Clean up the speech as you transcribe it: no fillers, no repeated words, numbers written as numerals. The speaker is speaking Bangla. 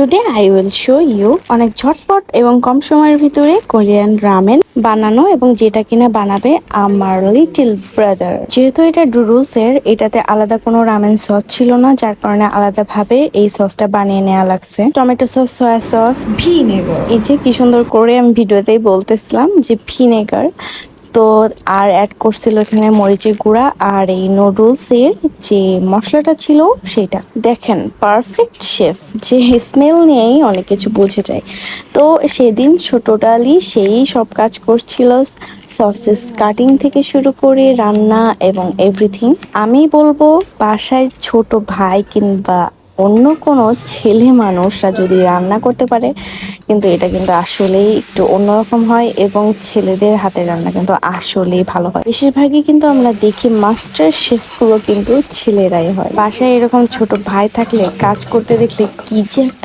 Today I will show you অনেক ঝটপট এবং কম সময়ের ভিতরে কোরিয়ান রামেন বানানো এবং যেটা কিনা বানাবে আমার লিটল ব্রাদার। যেহেতু এটা ডুরুস এর, এটাতে আলাদা কোনো রামেন সস ছিল না, যার কারণে আলাদাভাবে এই সসটা বানিয়ে নেওয়া লাগছে। Tomato sauce, soya sauce, vinegar. এই যে কি সুন্দর করে আমি ভিডিওতেই বলতেছিলাম যে ভিনেগার। তো আর অ্যাড করছিল এখানে মরিচের গুঁড়া আর এই নুডলস এর যে মশলাটা ছিল সেটা। দেখেন পারফেক্ট শেফ, যে স্মেল নিয়েই অনেক কিছু বুঝে যায়। তো সেদিন টোটালি সেই সব কাজ করছিল, সসেস কাটিং থেকে শুরু করে রান্না এবং এভরিথিং। আমি বলবো বাসায় ছোট ভাই কিংবা অন্য কোনো ছেলে মানুষরা যদি রান্না করতে পারে, কিন্তু এটা কিন্তু আসলেই একটু অন্যরকম হয় এবং ছেলেদের হাতের রান্না কিন্তু আসলেই ভালো হয়। বেশিরভাগই কিন্তু আমরা দেখি মাস্টার শেফগুলো কিন্তু ছেলেরাই হয়। বাসায় এরকম ছোট ভাই থাকলে কাজ করতে দেখলে কি যে একটা